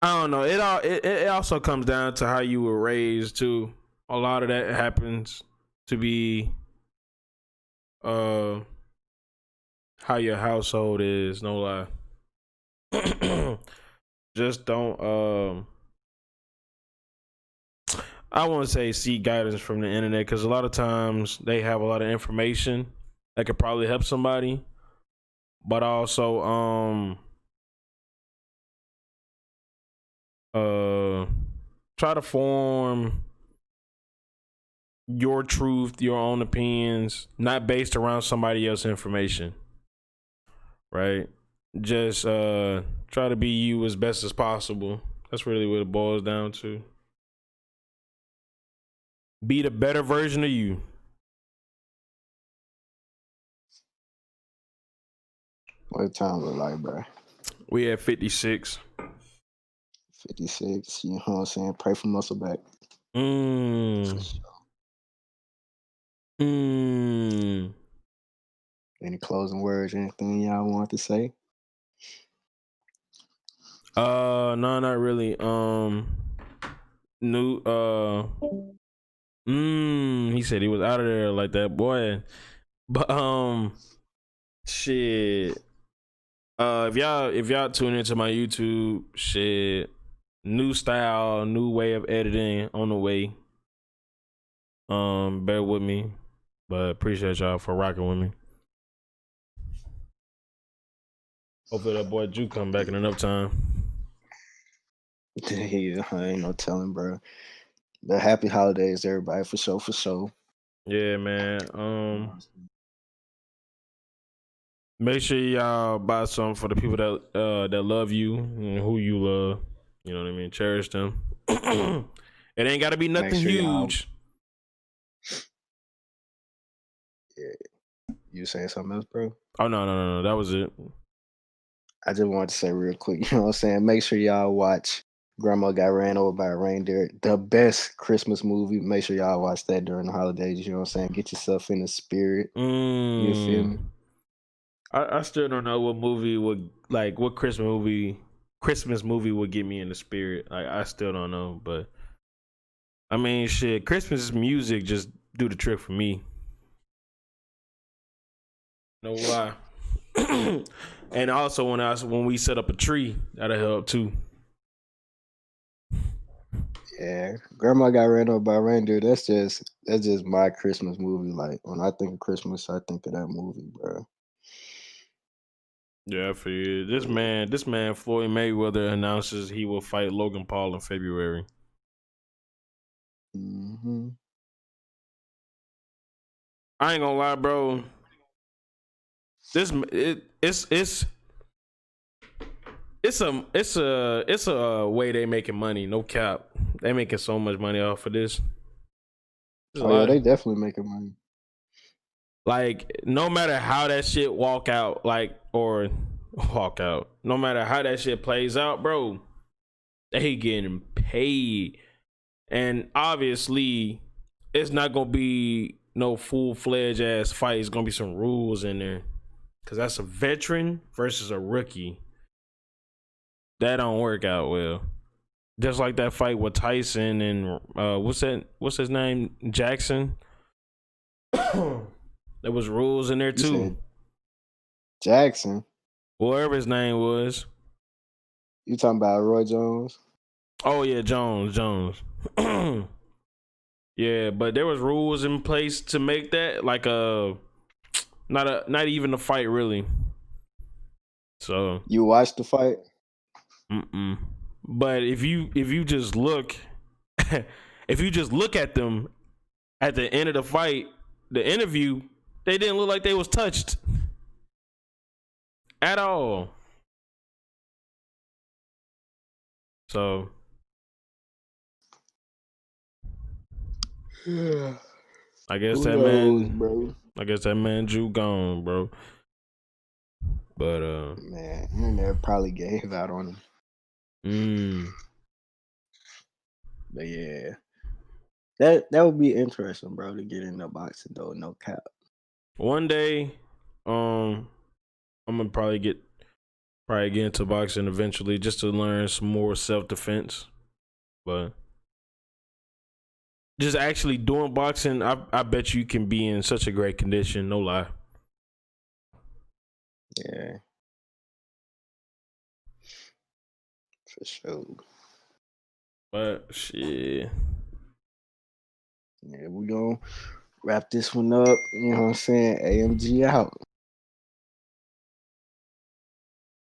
I don't know. It also comes down to how you were raised too. A lot of that happens to be how your household is, no lie. Just don't I won't say seek guidance from the internet because a lot of times they have a lot of information that could probably help somebody. But also try to form your truth, your own opinions, not based around somebody else's information. Right? Just try to be you as best as possible. That's really what it boils down to. Be the better version of you. What time look like, bro? We at 56. 56. You know what I'm saying? Pray for muscle back. For sure. Any closing words? Anything y'all want to say? No, not really. He said he was out of there like that, boy. But shit. If y'all tune into my YouTube, shit, new style, new way of editing on the way. Bear with me, but appreciate y'all for rocking with me. Hopefully that boy Ju come back in enough time. Yeah, I ain't no telling, bro. But happy holidays, everybody, for sure. Yeah, man. Make sure y'all buy something for the people that love you and who you love. You know what I mean? Cherish them. It ain't gotta be nothing huge. Yeah. You saying something else, bro? Oh no. That was it. I just wanted to say real quick, you know what I'm saying? Make sure y'all watch Grandma Got Ran Over by a Reindeer, the best Christmas movie. Make sure y'all watch that during the holidays, you know what I'm saying? Get yourself in the spirit. You feel me? I still don't know what movie would what Christmas movie would get me in the spirit. I still don't know, but I mean shit, Christmas music just do the trick for me. No lie. And also when we set up a tree, that'll help too. Yeah, Grandma Got Ran Over by a Reindeer. That's just my Christmas movie. Like when I think of Christmas, I think of that movie, bro. Yeah, I feel you. This man, Floyd Mayweather announces he will fight Logan Paul in February. Mm-hmm. I ain't gonna lie, bro. It's a way they making money. No cap, they making so much money off of this. They definitely making money. Like no matter how that shit walk out, no matter how that shit plays out, bro, they getting paid. And obviously, it's not gonna be no full-fledged ass fight. It's gonna be some rules in there, cause that's a veteran versus a rookie. That don't work out well. Just like that fight with Tyson and what's his name, Jackson. There was rules in there too. Jackson, Whatever his name was. You talking about Roy Jones? Oh yeah, Jones. Yeah, but there was rules in place to make that like not even a fight really. So You watched the fight? but if you just look if you just look at them at the end of the fight, the interview, they didn't look like they was touched at all. So Yeah. I guess Who that knows, man bro? I guess that man Drew gone, bro. But Man, internet probably gave out on him. But yeah. That would be interesting, bro, to get into boxing though, no cap. one day, I'm gonna probably get into boxing eventually just to learn some more self defense. But just actually doing boxing, I bet you can be in such a great condition, no lie. Yeah. For sure. But shit. Yeah, we gonna wrap this one up. You know what I'm saying? AMG out.